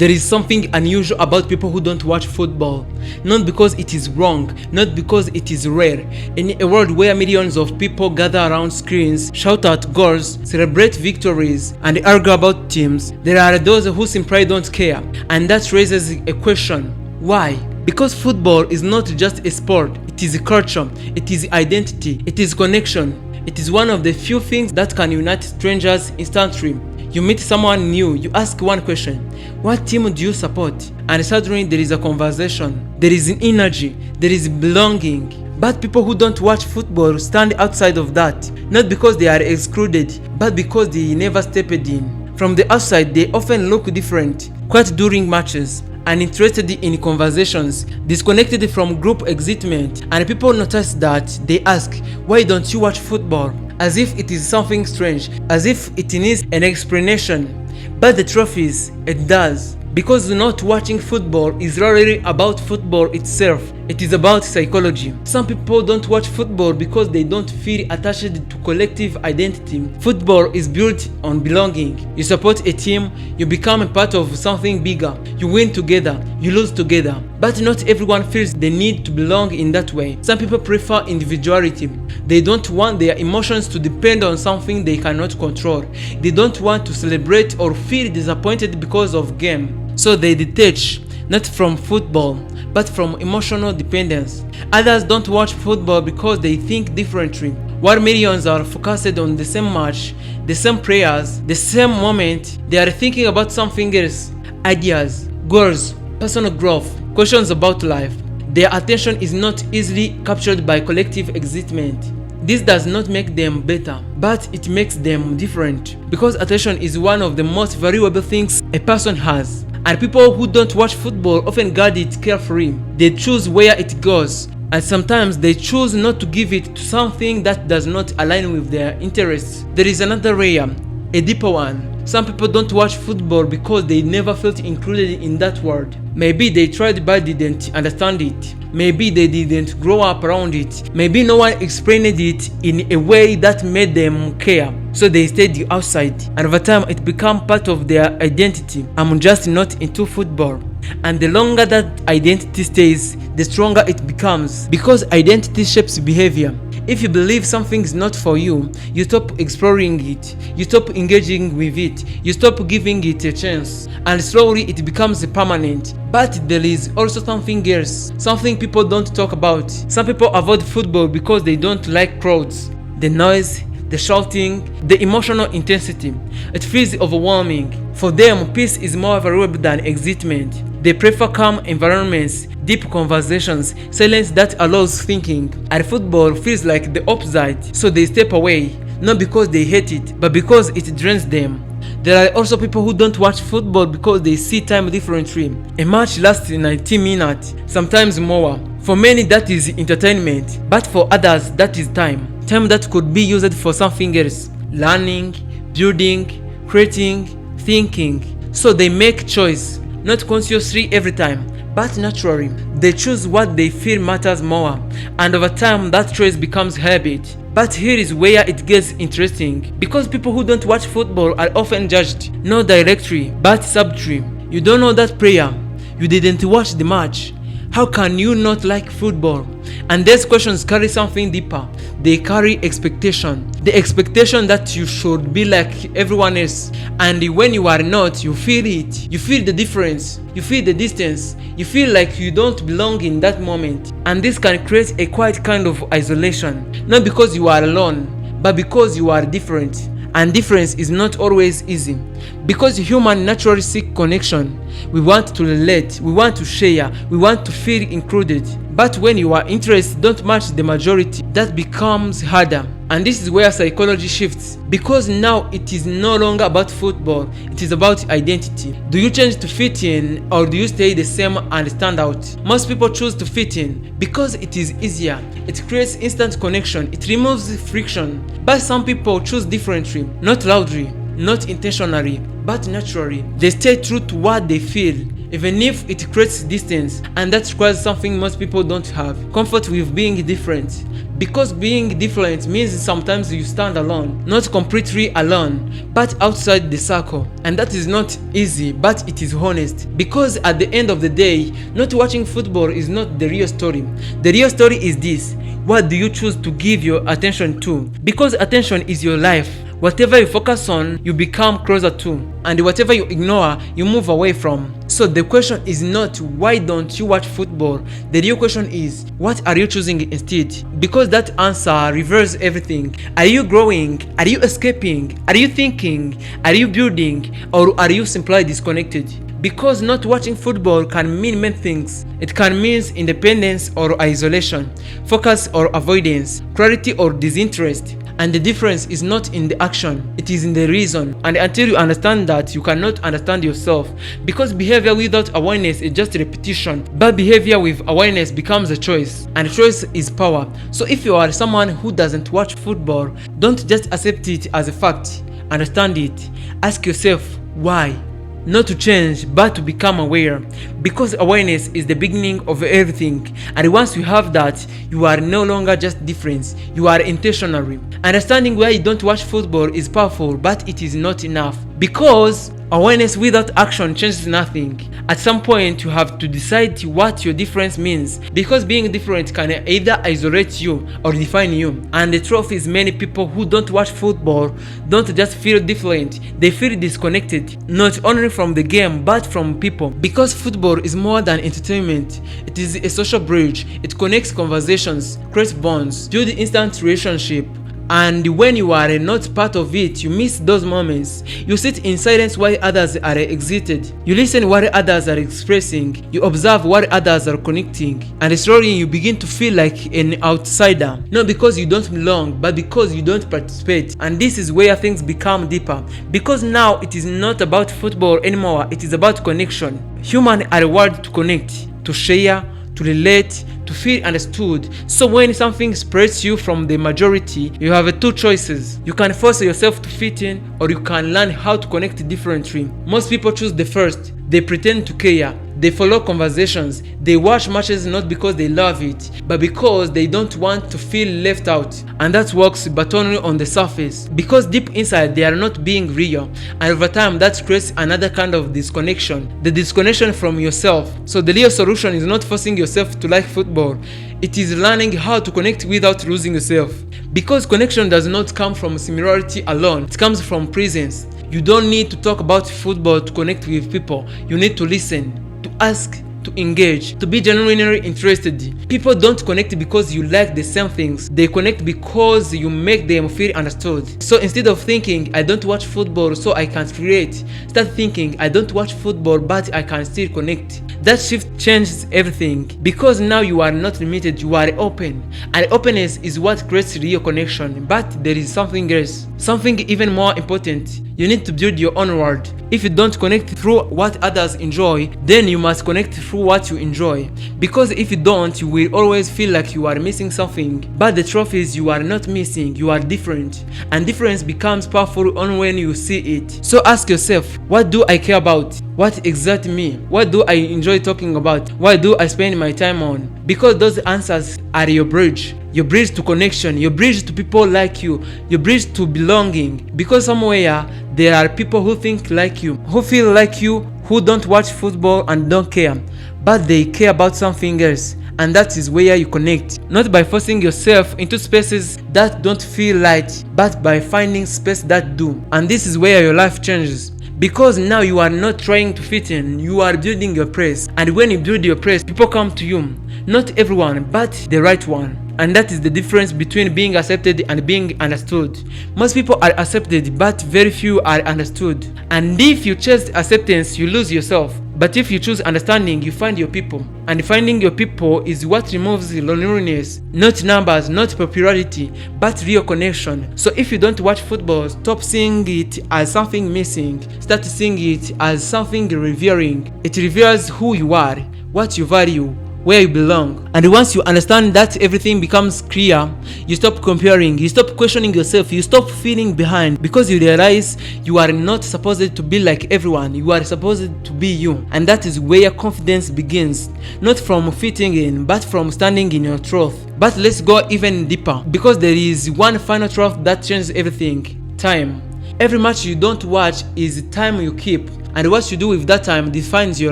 There is something unusual about people who don't watch football. Not because it is wrong, not because it is rare. In a world where millions of people gather around screens, shout out goals, celebrate victories, and argue about teams, there are those who simply don't care. And that raises a question. Why? Because football is not just a sport, it is a culture, it is identity, it is connection. It is one of the few things that can unite strangers instantly. You meet someone new, you ask one question, what team do you support? And suddenly there is a conversation, there is an energy, there is belonging. But people who don't watch football stand outside of that, not because they are excluded, but because they never stepped in. From the outside, they often look different, quiet during matches, uninterested in conversations, disconnected from group excitement, and people notice that. They ask, why don't you watch football? As if it is something strange, as if it needs an explanation. But the truth is, it does. Because not watching football is rarely about football itself, it is about psychology. Some people don't watch football because they don't feel attached to collective identity. Football is built on belonging. You support a team, you become a part of something bigger. You win together, you lose together. But not everyone feels the need to belong in that way. Some people prefer individuality. They don't want their emotions to depend on something they cannot control. They don't want to celebrate or feel disappointed because of game. So they detach, not from football, but from emotional dependence. Others don't watch football because they think differently. While millions are focused on the same match, the same players, the same moment, they are thinking about something else. Ideas, goals, personal growth, questions about life. Their attention is not easily captured by collective excitement. This does not make them better, but it makes them different. Because attention is one of the most valuable things a person has. And people who don't watch football often guard it carefully. They choose where it goes, and sometimes they choose not to give it to something that does not align with their interests. There is another layer, a deeper one. Some people don't watch football because they never felt included in that world. Maybe they tried but didn't understand it. Maybe they didn't grow up around it. Maybe no one explained it in a way that made them care. So they stayed outside, and over time it became part of their identity. I'm just not into football. And the longer that identity stays, the stronger it becomes. Because identity shapes behavior. If you believe something is not for you, you stop exploring it, you stop engaging with it, you stop giving it a chance, and slowly it becomes permanent. But there is also something else, something people don't talk about. Some people avoid football because they don't like crowds, the noise, the shouting, the emotional intensity. It feels overwhelming. For them, peace is more valuable than excitement. They prefer calm environments, deep conversations, silence that allows thinking. And football feels like the opposite, so they step away, not because they hate it, but because it drains them. There are also people who don't watch football because they see time differently. A match lasts 90 minutes, sometimes more. For many that is entertainment, but for others that is time. Time that could be used for something else. Learning, building, creating, thinking. So they make choice, not consciously every time, but naturally. They choose what they feel matters more, and over time that choice becomes habit. But here is where it gets interesting, because people who don't watch football are often judged, not directly, but subtly. You don't know that player, you didn't watch the match. How can you not like football? And these questions carry something deeper. They carry expectation. The expectation that you should be like everyone else. And when you are not, you feel it. You feel the difference. You feel the distance. You feel like you don't belong in that moment. And this can create a quiet kind of isolation. Not because you are alone, but because you are different. And difference is not always easy. Because humans naturally seek connection. We want to relate, we want to share, we want to feel included. But when your interests don't match the majority, that becomes harder. And this is where psychology shifts. Because now it is no longer about football, it is about identity. Do you change to fit in, or do you stay the same and stand out? Most people choose to fit in because it is easier. It creates instant connection, it removes friction. But some people choose differently, not loudly, not intentionally, but naturally. They stay true to what they feel, even if it creates distance, and that requires something most people don't have: comfort with being different. Because being different means sometimes you stand alone, not completely alone, but outside the circle. And that is not easy, but it is honest. Because at the end of the day, not watching football is not the real story. The real story is this: what do you choose to give your attention to? Because attention is your life. Whatever you focus on, you become closer to, and whatever you ignore, you move away from. So the question is not why don't you watch football? The real question is, what are you choosing instead? Because that answer reveals everything. Are you growing? Are you escaping? Are you thinking? Are you building? Or are you simply disconnected? Because not watching football can mean many things. It can mean independence or isolation, focus or avoidance, clarity or disinterest. And the difference is not in the action, it is in the reason. And until you understand that, you cannot understand yourself. Because behavior without awareness is just repetition, but behavior with awareness becomes a choice, and choice is power. So if you are someone who doesn't watch football, don't just accept it as a fact. Understand it. Ask yourself why. Not to change, but to become aware. Because awareness is the beginning of everything. And once you have that, you are no longer just different, you are intentional. Understanding why you don't watch football is powerful, but it is not enough. Because awareness without action changes nothing. At some point, you have to decide what your difference means. Because being different can either isolate you or define you. And the truth is, many people who don't watch football don't just feel different, they feel disconnected. Not only from the game, but from people. Because football is more than entertainment. It is a social bridge. It connects conversations, creates bonds, builds instant relationship. And when you are not part of it, you miss those moments. You sit in silence while others are exited. You listen while others are expressing. You observe while others are connecting. And slowly you begin to feel like an outsider. Not because you don't belong, but because you don't participate. And this is where things become deeper. Because now it is not about football anymore, it is about connection. Humans are wired to connect, to share, to relate, to feel understood. So when something separates you from the majority, you have two choices. You can force yourself to fit in, or you can learn how to connect differently. Most people choose the first. They pretend to care. They follow conversations. They watch matches not because they love it, but because they don't want to feel left out. And that works, but only on the surface. Because deep inside, they are not being real. And over time, that creates another kind of disconnection. The disconnection from yourself. So the real solution is not forcing yourself to like football. It is learning how to connect without losing yourself. Because connection does not come from similarity alone. It comes from presence. You don't need to talk about football to connect with people. You need to listen, to ask, to engage, to be genuinely interested. People don't connect because you like the same things. They connect because you make them feel understood. So instead of thinking, I don't watch football so I can't create, start thinking, I don't watch football but I can still connect. That shift changes everything. Because now you are not limited, you are open. And openness is what creates real connection. But there is something else, something even more important. You need to build your own world. If you don't connect through what others enjoy, then you must connect through what you enjoy. Because if you don't, you will always feel like you are missing something. But the truth is, you are not missing, you are different. And difference becomes powerful only when you see it. So ask yourself, what do I care about? What excites me? What do I enjoy talking about? What do I spend my time on? Because those answers are your bridge. Your bridge to connection, your bridge to people like you, your bridge to belonging. Because somewhere there are people who think like you, who feel like you, who don't watch football and don't care, but they care about something else. And that is where you connect. Not by forcing yourself into spaces that don't feel right, but by finding space that do. And this is where your life changes. Because now you are not trying to fit in, you are building your place. And when you build your place, people come to you. Not everyone, but the right one. And that is the difference between being accepted and being understood. Most people are accepted, but very few are understood. And if you chase acceptance, you lose yourself. But if you choose understanding, you find your people. And finding your people is what removes loneliness. Not numbers, not popularity, but real connection. So if you don't watch football, stop seeing it as something missing. Start seeing it as something revealing. It reveals who you are, what you value, where you belong. And once you understand that, everything becomes clear. You stop comparing, you stop questioning yourself, you stop feeling behind, because you realize you are not supposed to be like everyone, you are supposed to be you. And that is where confidence begins, not from fitting in, but from standing in your truth. But let's go even deeper, because there is one final truth that changes everything: time. Every match you don't watch is time you keep, and what you do with that time defines your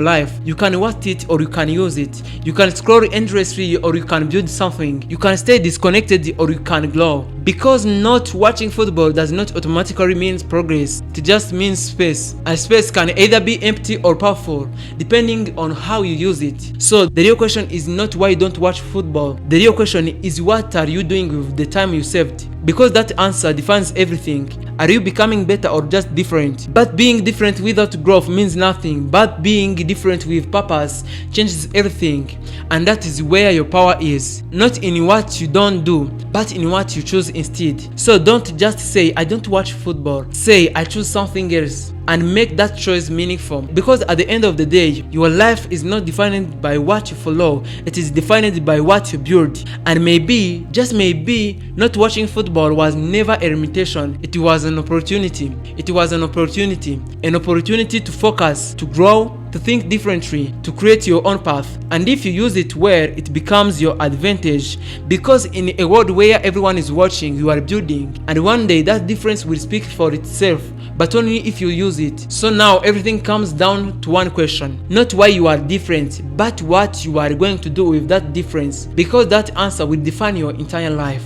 life. You can waste it or you can use it. You can scroll endlessly or you can build something. You can stay disconnected or you can glow. Because not watching football does not automatically mean progress. It just means space. And space can either be empty or powerful, depending on how you use it. So the real question is not why you don't watch football. The real question is, what are you doing with the time you saved? Because that answer defines everything. Are you becoming better or just different? But being different without growth means nothing. But being different with purpose changes everything. And that is where your power is. Not in what you don't do, but in what you choose instead. So don't just say, I don't watch football. Say, I choose something else. And make that choice meaningful, because at the end of the day, your life is not defined by what you follow, it is defined by what you build. And maybe, just maybe, not watching football was never a limitation, it was an opportunity. It was an opportunity to focus, to grow, to think differently, to create your own path. And if you use it well, it becomes your advantage, because in a world where everyone is watching, you are building, and one day that difference will speak for itself, but only if you use it. So now everything comes down to one question: not why you are different, but what you are going to do with that difference, because that answer will define your entire life.